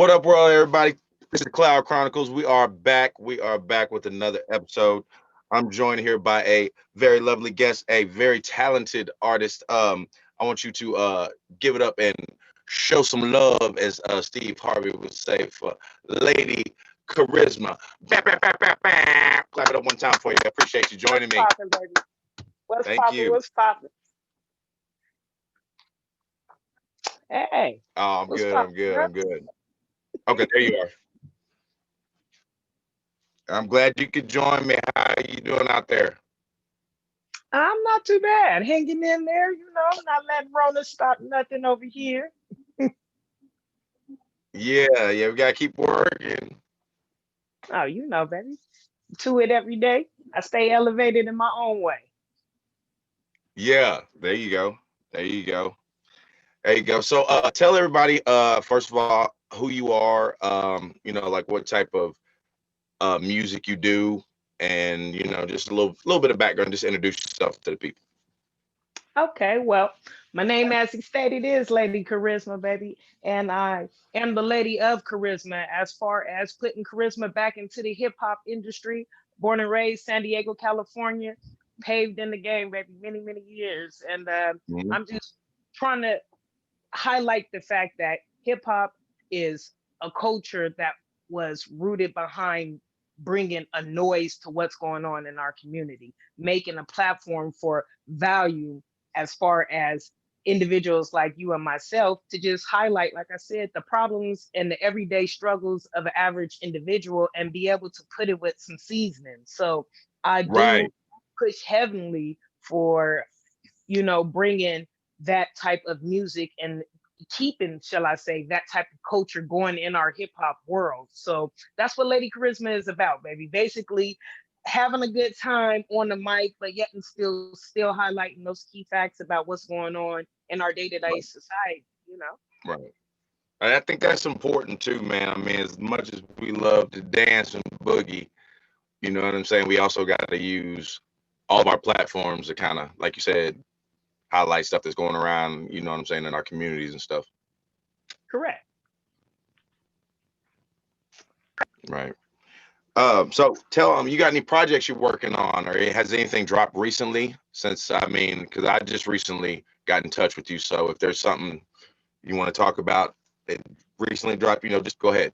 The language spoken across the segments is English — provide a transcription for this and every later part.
What up, world, everybody? This is the Cloud Chronicles. We are back. We are back with another episode. I'm joined here by a very lovely guest, a very talented artist. I want you to give it up and show some love, as Steve Harvey would say, for Lady Charisma. Bah, bah, bah, bah, bah. Clap it up one time for you. I appreciate you What's joining me. poppin', baby? What's Thank poppin'? you. What's poppin'? Hey, Oh, I'm what's good. I'm poppin', good. girl? I'm good. Okay, there you are. I'm glad you could join me. How you doing out there? I'm not too bad. Hanging in there, not letting Rona stop nothing over here. Yeah, we gotta keep working. Oh, baby. To it every day. I stay elevated in my own way. Yeah, there you go. There you go. There you go. So tell everybody first of all who you are, like what type of music you do, and just a little bit of background, just introduce yourself to the people. Okay, well, my name, as he stated, is Lady Charisma, baby, and I am the Lady of Charisma as far as putting charisma back into the hip hop industry. Born and raised San Diego, California, paved in the game, baby, many, many years, and Mhm. I'm just trying to highlight the fact that hip hop is a culture that was rooted behind bringing a noise to what's going on in our community, making a platform for value as far as individuals like you and myself to just highlight, like I said, the problems and the everyday struggles of an average individual and be able to put it with some seasoning. So I do Right. push heavily for bringing that type of music and keeping, shall I say, that type of culture going in our hip hop world. So that's what Lady Charisma is about, baby. Basically, having a good time on the mic, but yet and still highlighting those key facts about what's going on in our day-to-day Right. society. Right. And I think that's important too, man. I mean, as much as we love to dance and boogie, you know what I'm saying? We also got to use all of our platforms to kind of, like you said, highlight stuff that's going around, you know what I'm saying, in our communities and stuff. Correct. Right. So tell them, you got any projects you're working on, or has anything dropped recently? Since I mean, because I just recently got in touch with you, so if there's something you want to talk about that recently dropped, just go ahead.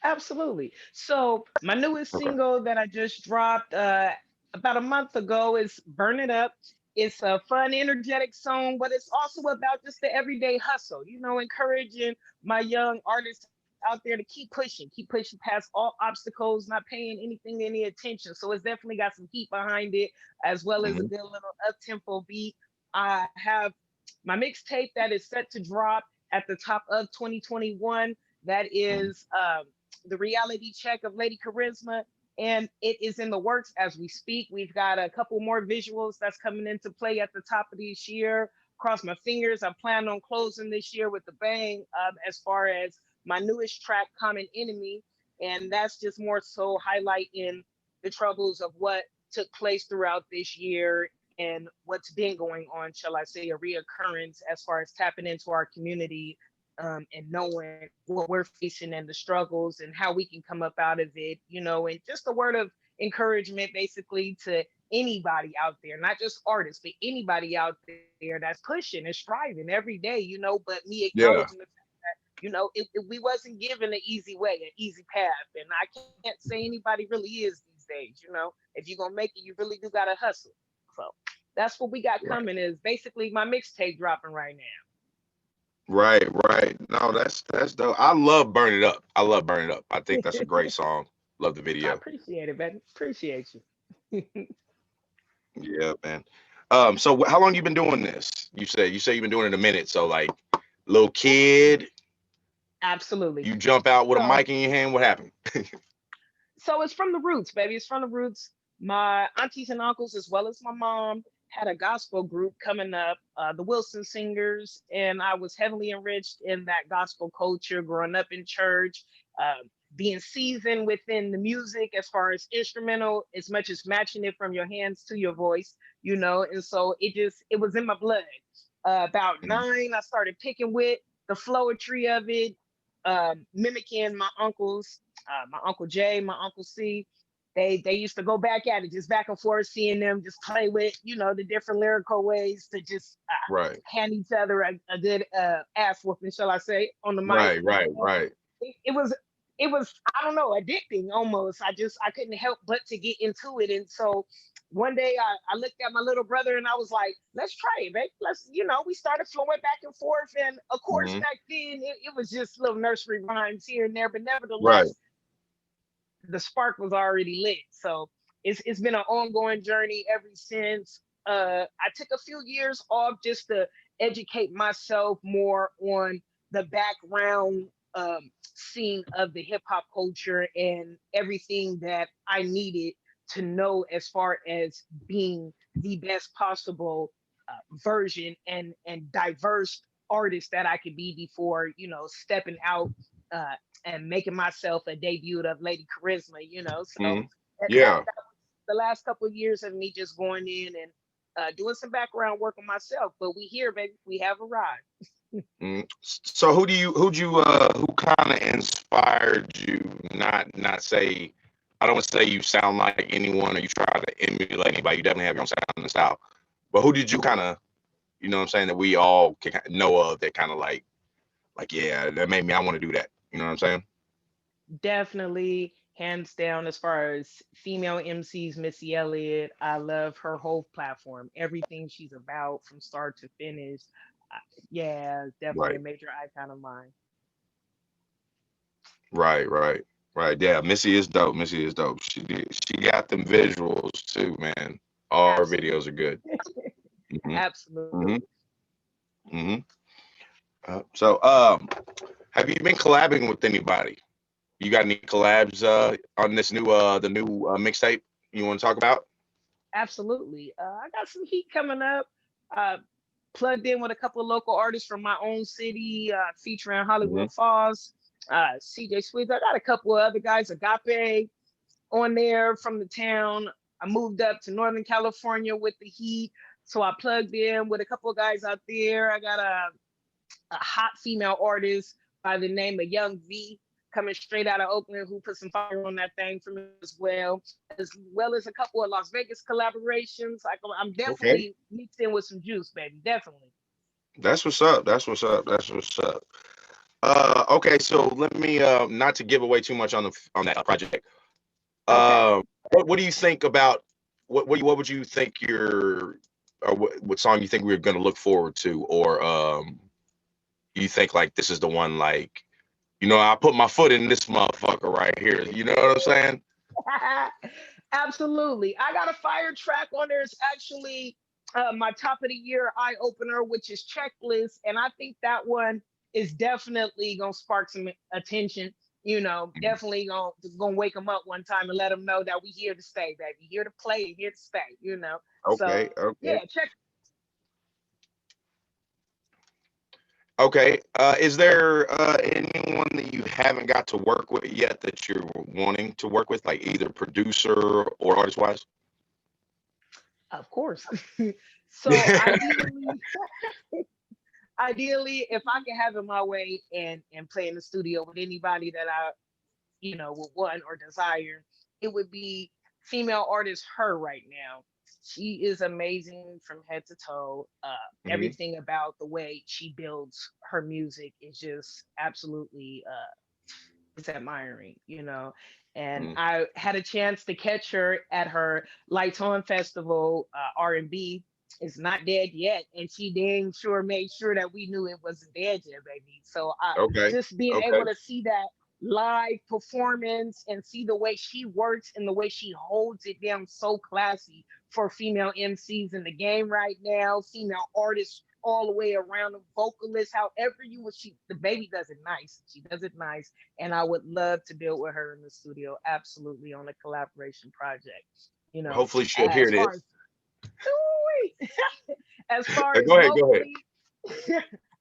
Absolutely. So my newest Okay. single that I just dropped about a month ago is "Burn It Up." It's a fun, energetic song, but it's also about just the everyday hustle. Encouraging my young artists out there to keep pushing past all obstacles, not paying anything any attention. So it's definitely got some heat behind it, as well as a Hmm. good little up tempo beat. I have my mixtape that is set to drop at the top of 2021. That Hmm. is the reality check of Lady Charisma, and it is in the works as we speak. We've got a couple more visuals that's coming into play at the top of this year. Cross my fingers. I plan on closing this year with a bang as far as my newest track, Common Enemy. And that's just more so highlighting the troubles of what took place throughout this year and what's been going on, shall I say, a reoccurrence as far as tapping into our community and knowing what we're facing and the struggles and how we can come up out of it, and just a word of encouragement basically to anybody out there, not just artists, but anybody out there that's pushing and striving every day, but me acknowledging Yeah. the fact that we wasn't given an easy way, an easy path. And I can't say anybody really is these days. If you're going to make it, you really do got to hustle. So that's what we got Right. coming is basically my mixtape dropping right now. Right. Right. No, that's dope. I love Burn It Up. I love Burn It Up. I think that's a great song. Love the I video. appreciate it, man. Appreciate you. Yeah, man. So how long you been doing this? You say you've been doing it a minute. So like, little kid, Absolutely. you jump out with a So, mic in your hand. What happened? so it's from the roots, baby. It's from the roots. My aunties and uncles, as well as my mom, had a gospel group coming up, the Wilson Singers, and I was heavily enriched in that gospel culture, growing up in church, being seasoned within the music as far as instrumental, as much as matching it from your hands to your voice. And so it was in my blood. About Mhm. 9, I started picking with the flowetry of it, mimicking my uncles, my Uncle J, my Uncle C. They used to go back at it, just back and forth, seeing them just play with, the different lyrical ways to just Right. hand each other a good ass whooping, shall I say, on the mic. Right. Right. Right. It was I don't know, addicting almost. I couldn't help but to get into it. And so one day I looked at my little brother and I was like, let's try it, babe. We started flowing back and forth. And of course, Hmm. back then it was just little nursery rhymes here and there, but Right. nevertheless, the spark was already lit. So it's been an ongoing journey ever since. I took a few years off just to educate myself more on the background scene of the hip hop culture and everything that I needed to know as far as being the best possible version and diverse artist that I could be before stepping out uh, and making myself a debut of Lady Charisma. So Hmm. that Yeah. was the last couple of years of me just going in and doing some background work on myself. But we here, baby. We have arrived. Mm. So who kind of inspired you? Not say, I don't want to say you sound like anyone or you try to emulate anybody. You definitely have your own sound and style. But who did you kind of, what I'm saying, that we all can know of that kind of like, yeah, that made me, I want to do that. You know what I'm saying? Definitely, hands down, as far as female MCs, Missy Elliott. I love her whole platform, everything she's about from start to finish. Uh, yeah, definitely a Right. major icon of mine. Right. Right. Right. Yeah. Missy is dope. Missy is dope. She got them visuals too, man. All her videos are Absolutely. good. Hmm. Hmm. Absolutely. Hmm. So, have you been collabing with anybody? You got any collabs on this new the new mixtape you want to talk about? Absolutely. I got some heat coming up. Uh, Plugged in with a couple of local artists from my own city, featuring Hmm. Hollywood Falls, CJ Sweets. I got a couple of other guys, Agape, on there from the town. I moved up to Northern California with the heat. So I plugged in with a couple of guys out there. I got a hot female artist by the name of Young V coming straight out of Oakland who put some fire on that thing for me as well as a couple of Las Vegas collaborations. I'm Okay, definitely mixed in with some juice, baby. Definitely. that's what's up. That's what's up. That's what's up. Okay, so let me not to give away too much on that project. Okay. What do you think about what would you think your or what song you think we're gonna look forward to, or you think like this is the one, like, I put my foot in this motherfucker right here. You know what I'm saying? Absolutely. I got a fire track on there. It's actually my top of the year eye opener, which is Checklist. And I think that one is definitely going to spark some attention. Definitely gonna wake them up one time and let them know that we here to stay, baby. Here to play and here to stay. Okay, So, okay. yeah, check. Okay. Is there anyone that you haven't got to work with yet that you're wanting to work with, like either producer or artist wise? Of course. So ideally, if I could have it my way and play in the studio with anybody that I would want or desire, it would be female artist her right now. She is amazing from head to toe. Hmm. Everything about the way she builds her music is just absolutely it's admiring. And Hmm. I had a chance to catch her at her Lights On Festival. R&B is not dead yet, and she dang sure made sure that we knew it wasn't dead yet, baby. So Okay. just being Okay. able to see that live performance and see the way she works and the way she holds it down, so classy for female MCs in the game right now, female artists all the way around, the vocalists, however you would, the baby does it nice. She does it nice, and I would love to build with her in the studio, absolutely, on a collaboration project. You know, Hopefully she'll hear as far this. as as far as Go ahead. Go ahead. locally,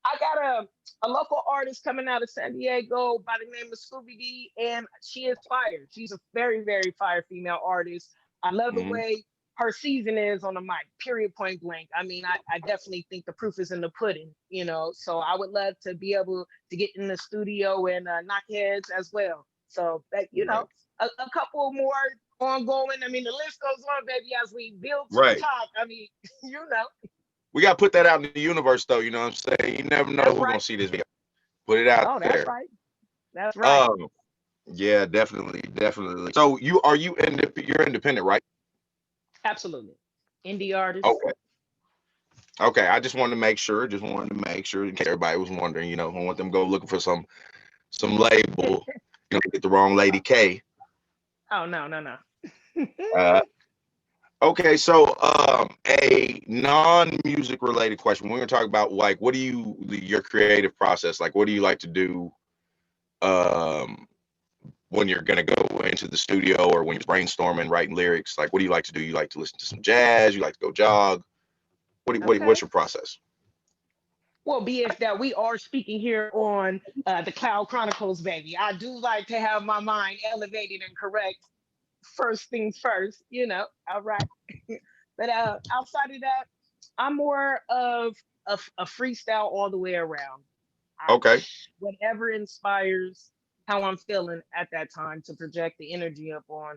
I got a local artist coming out of San Diego by the name of Scooby D, and she is fire. She's a very, very fire female artist. I love the Hmm. way her season is on the mic, period, point blank. I mean, I definitely think the proof is in the pudding, you know. So I would love to be able to get in the studio and knock heads as well. So that, you know, Right. a couple more ongoing. I mean, the list goes on, baby, as we build to the Right. top. I mean, you know, We got to put that out in the universe, though. You know what I'm saying? You never know that's who's gonna right. see this video. Put it out Oh, that's there. right. That's right. Um, yeah, definitely, definitely. So you're independent, right? Absolutely. Indie artist. Okay. Okay. I just wanted to make sure. Just wanted to make sure in case everybody was wondering. You know, I want them to go looking for some label. You know, get the wrong Lady K. Oh, no, no, no. Uh, okay. So a non-music related question. We're gonna talk about like what do your creative process like? What do you like to do? Um, when you're gonna go into the studio or when you're brainstorming, writing lyrics, like what do you like to do? You like to listen to some jazz? You like to go jog? Okay. What's your process? Well, be it that we are speaking here on the Cloud Chronicles, baby. I do like to have my mind elevated and correct first things first, you know. All right. But outside of that, I'm more of a freestyle all the way around. I, Okay. whatever inspires how I'm feeling at that time to project the energy up on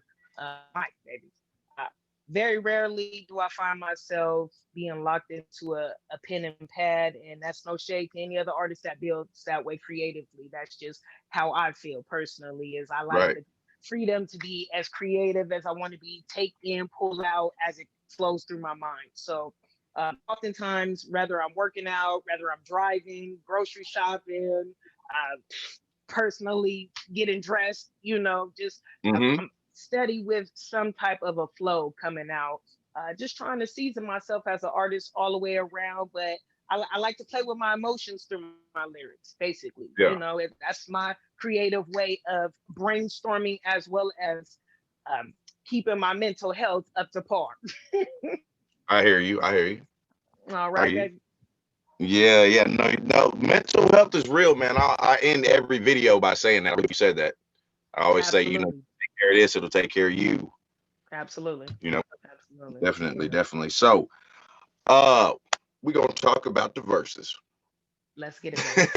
mic, baby. Uh, very rarely do I find myself being locked into a pen and pad, and that's no shade to any other artist that builds that way creatively. That's just how I feel personally. Is I like Right. the freedom to be as creative as I want to be, take in, pull out as it flows through my mind. So oftentimes, whether I'm working out, whether I'm driving, grocery shopping, uh, personally getting dressed, you know, just Mm-hmm. I'm steady with some type of a flow coming out. Just trying to season myself as an artist all the way around, but I like to play with my emotions through my lyrics, basically. You Yeah. know, that's my creative way of brainstorming as well as um, keeping my mental health up to par. I hear you. I hear you. All I right, hear you. baby. Yeah, yeah. No, no. Mental health is real, man. I end every video by saying that. You said that. I always say, you know, Absolutely. take care of this, it'll take care of you. Absolutely. You know, Absolutely. definitely, definitely. So, uh, we're gonna talk about the verses. Let's get it, baby.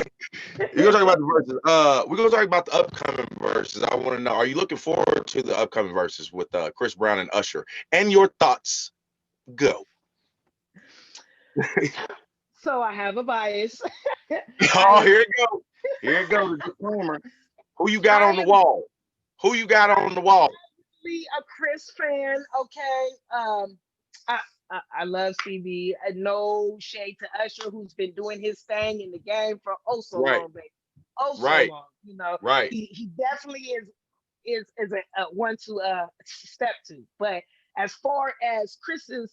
You're gonna talk about the verses. We're gonna talk about the upcoming verses. I want to know: are you looking forward to the upcoming verses with Chris Brown and Usher? And your thoughts. Go. So I have a bias. Oh, I here it goes. Here it goes. The disclaimer. Who you got I on the am wall? Who you got on the wall? definitely a Chris fan. Okay. I, I love CB. No shade to Usher, who's been doing his thing in the game for oh so Right, long, baby. Oh so right, long. You know, right. he definitely is a one to step to. But as far as Chris's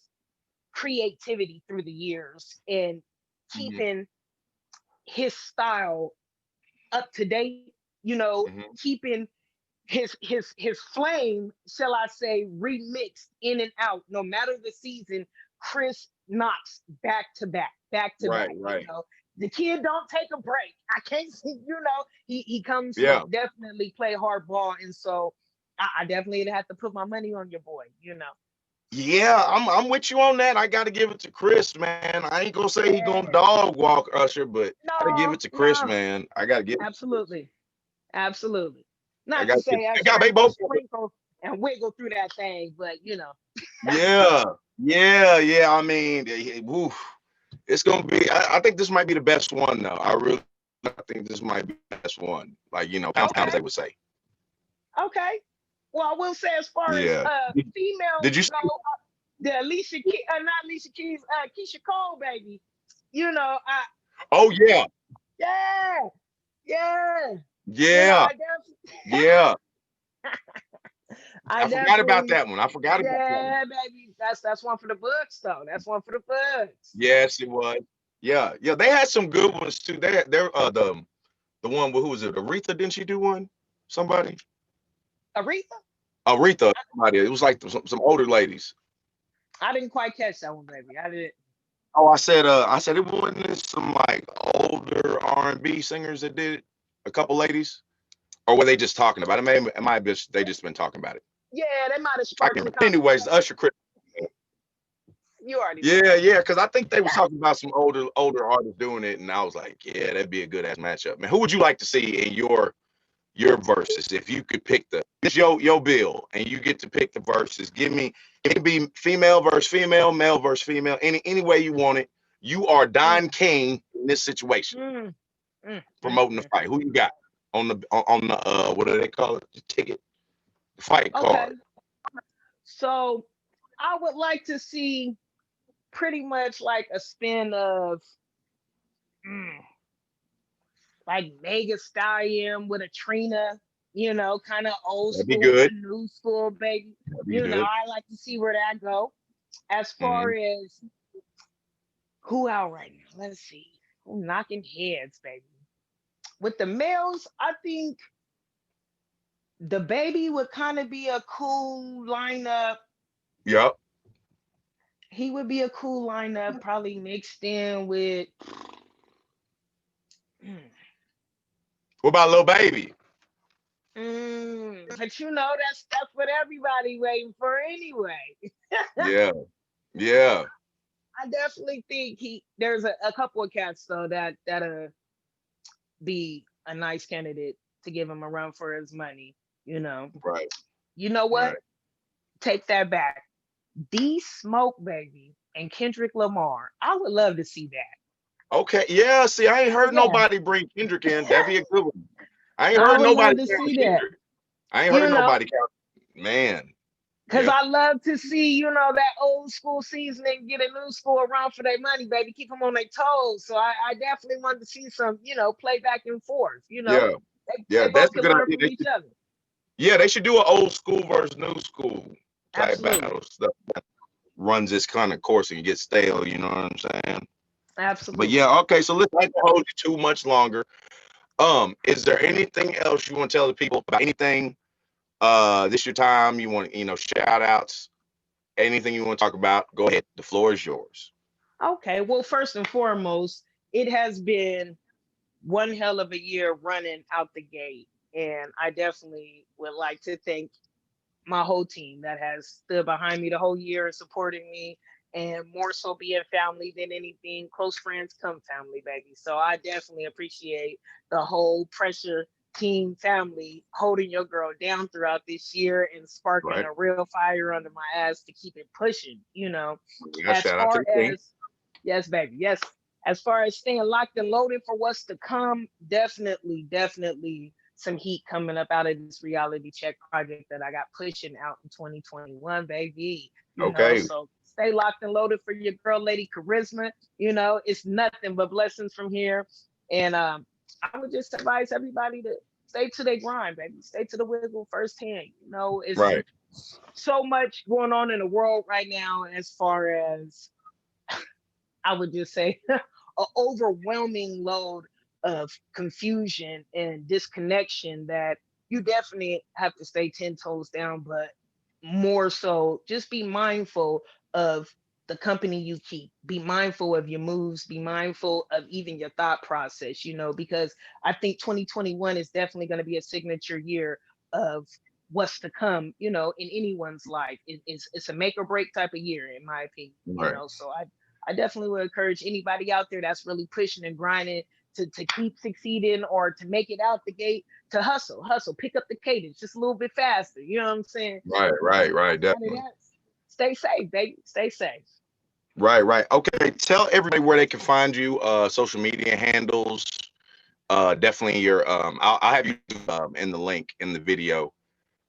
creativity through the years and Hmm. keeping his style up to date, you know, Hmm. keeping his flame, shall I say, remixed in and out, no matter the season. Chris knocks back to Right, back. You right. know, the kid don't take a break. I can't see, you know, he comes to Yeah, definitely play hardball, and so I definitely have to put my money on your boy. You know, yeah. I'm with you on that. I got to give it to Chris, man. I ain't gonna say he gonna yeah, dog walk Usher, but I gotta give no, it to Chris, no, man. I gotta give it to Chris. absolutely. Absolutely. I Not to gotta give. say I Usher got they ain't gonna both. sprinkle and wiggle through that thing, but you know. Yeah, yeah, yeah. I mean, woof. It's gonna be. I think this might be the best one, though. I think this might be the best one. Like pound for pound, as Okay, they would say. okay. Well, I will say as far as Yeah. Did females you see? go, the not Alicia Keys, Keisha Cole, baby. You know, Oh yeah, yeah, yeah. You know, yeah, yeah. I I forgot about definitely, that one. I forgot about that one. yeah, baby. That's one for the books, though. That's one for the books. Yes, it was. Yeah, yeah. They had some good ones too. They're the one with who was it? Aretha? Didn't she do one? Somebody? Aretha, Aretha. Somebody. It was like some older ladies. I didn't quite catch that one, baby. I didn't. Oh, I said it wasn't some like older R&B singers that did it. A couple ladies, or were they just talking about it? Maybe it might be they just been talking about it. Yeah, they might have I can't sparked some remember. Anyways, conversation. Usher Chris. You already know. Yeah, yeah, because I think they was talking about some older artists doing it, and I was like, yeah, that'd be a good ass matchup, man. Who would you like to see in your verses if you could pick it's your bill and you get to pick the verses? Give me, it could be female versus female, male versus female, any way you want it. You are Don Mm, King in this situation, mm, promoting the fight. Who you got on the what do they call it? The ticket, the fight Okay, card. so I would like to see pretty much like a spin of mm, like Mega Stallion with a Trina, kind of old That'd be school to good. new school, baby. That'd be good. I like to see where that go. As far Hmm. as who out right now, let's see. Who knocking heads, baby. With the males, I think the baby would kind of be a cool lineup. Yup. He would be a cool lineup, probably mixed in with. mm, What about Lil Baby? but that's what everybody waiting for anyway. Yeah, yeah. I definitely think there's a couple of cats though that'll be a nice candidate to give him a run for his money. You know, Right, you know what? right. Take that back. D Smoke Baby and Kendrick Lamar. I would love to see that. Okay, yeah. See, I ain't heard Yeah, nobody bring Kendrick in. That'd be a good one. I ain't I heard would nobody love to count see that. Kendrick. I ain't You heard know, nobody count. Man, because yeah, I love to see, that old school seasoning get a new school around for their money, baby. Keep them on their toes. So I definitely want to see some, play back and forth. yeah, They yeah. both That's a can good learn idea. from each other. Yeah, they should do an old school versus new school type Absolutely. battle stuff. Runs this kind of course and get stale. You know what I'm saying? But Absolutely. yeah, okay. So let's not hold you too much longer. Is there anything else you want to tell the people about anything? This your time. You want shout outs, anything you want to talk about? Go ahead. The floor is yours. Okay. Well, first and foremost, it has been one hell of a year running out the gate. And I definitely would like to thank my whole team that has stood behind me the whole year and supporting me, and more so being family than anything. Close friends come family, baby. So I definitely appreciate the whole pressure team family holding your girl down throughout this year and sparking Right. a real fire under my ass to keep it pushing, Yeah, as shout out to far the team. as yes, baby, yes, as far as staying locked and loaded for what's to come, definitely some heat coming up out of this reality check project that I got pushing out in 2021, baby. Okay. So stay locked and loaded for your girl, Lady Charisma. It's nothing but blessings from here. And I would just advise everybody to stay to their grind, baby. Stay to the wiggle firsthand. It's Right. so much going on in the world right now as far as I would just say an overwhelming load of confusion and disconnection that you definitely have to stay 10 toes down, but more so just be mindful of the company you keep. Be mindful of your moves, be mindful of even your thought process, because I think 2021 is definitely going to be a signature year of what's to come, in anyone's life. It's a make or break type of year, in my opinion, Right. So I definitely would encourage anybody out there that's really pushing and grinding to keep succeeding or to make it out the gate, to hustle, pick up the cadence just a little bit faster. You know what I'm saying? Right. Right. And Right. outside of Definitely. that, stay safe, baby. Stay safe. Right. Right. Okay. Tell everybody where they can find you. Social media handles. Definitely your. I'll have you in the link in the video,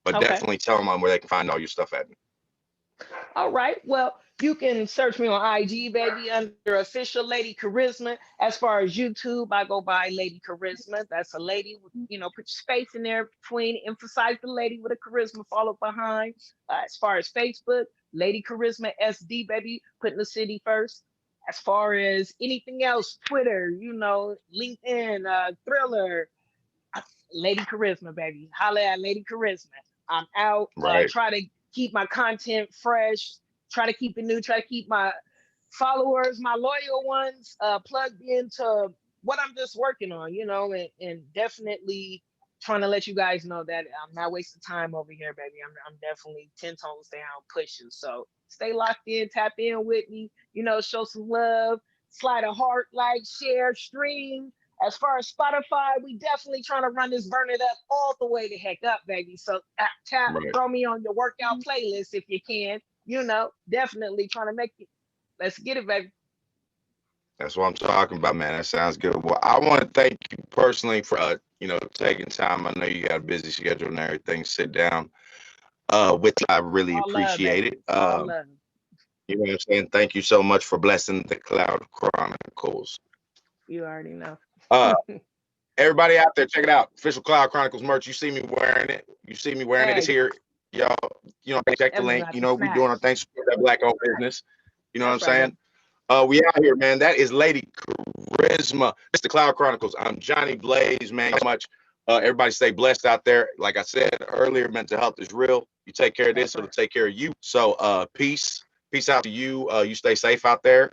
but Okay. definitely tell them where they can find all your stuff at. All right. Well, you can search me on IG, baby, under official Lady Charisma. As far as YouTube, I go by Lady Charisma. That's a lady, put your space in there between, emphasize the lady with a charisma, follow behind. As far as Facebook, Lady Charisma SD, baby, putting the city first. As far as anything else, Twitter, LinkedIn, Thriller, Lady Charisma, baby. Holla at Lady Charisma. I'm out. Right. Try to keep my content fresh. Try to keep it new. Try to keep my followers, my loyal ones, plugged into what I'm just working on, and definitely trying to let you guys know that I'm not wasting time over here, baby. I'm definitely 10 toes down pushing. So Stay locked in, tap in with me, show some love, slide a heart, like, share, stream. As far as Spotify, we definitely trying to run this Burn It Up all the way to heck up, baby. So tap, Right. throw me on your workout playlist if you can. Definitely trying to make it. Let's get it, baby. That's what I'm talking about, man. That sounds good. Well, I want to thank you personally for taking time. I know you got a busy schedule and everything. Sit down with you. I really All love, appreciate baby. it. All love. You know what I'm saying? Thank you so much for blessing the Cloud Chronicles. You already know. Uh Everybody out there, check it out. Official Cloud Chronicles merch. You see me wearing it. You see me wearing it. It's Hey, here. Y'all, check the Evan link. got the We doing our snacks. thing for that black owned business. You know what I'm That's right, saying? baby. We out here, man. That is Lady Kharizma. It's the Cloud Chronicles. I'm Johnny Blaze, man. So much. Everybody stay blessed out there. Like I said earlier, mental health is real. You take care of That's this, it'll right. take care of you. So peace. Peace out to you. You stay safe out there.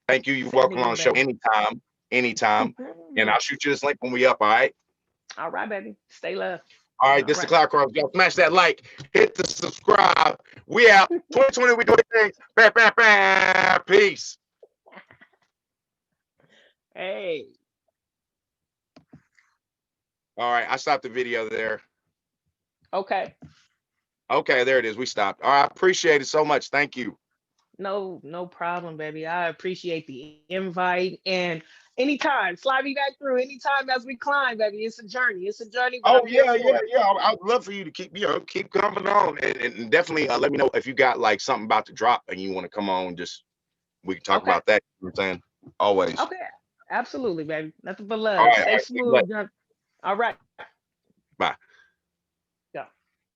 Thank you. You're Same to welcome on you, the show baby. anytime. Anytime. And I'll shoot you this link when we up, all right? All right, baby. Stay love. All right, All this is the right. Cloud Chronicles. Y'all smash that like, hit the subscribe. We out. 2020, we doing things. Bam, bam, bam. Peace. Hey. All right, I stopped the video there. Okay. Okay, there it is. We stopped. All right, I appreciate it so much. Thank you. No problem, baby. I appreciate the invite. And anytime, slide me back through anytime as we climb, baby. It's a journey. It's a journey, but Oh I'm here yeah, for yeah, it. yeah. I'd love for you to keep coming on, and definitely let me know if you got like something about to drop and you want to come on. Just we can talk Okay. about that. You know what I'm saying? Always. Okay. Absolutely, baby. Nothing but All love. right, all Stay right. Stay blessed. smooth. All right.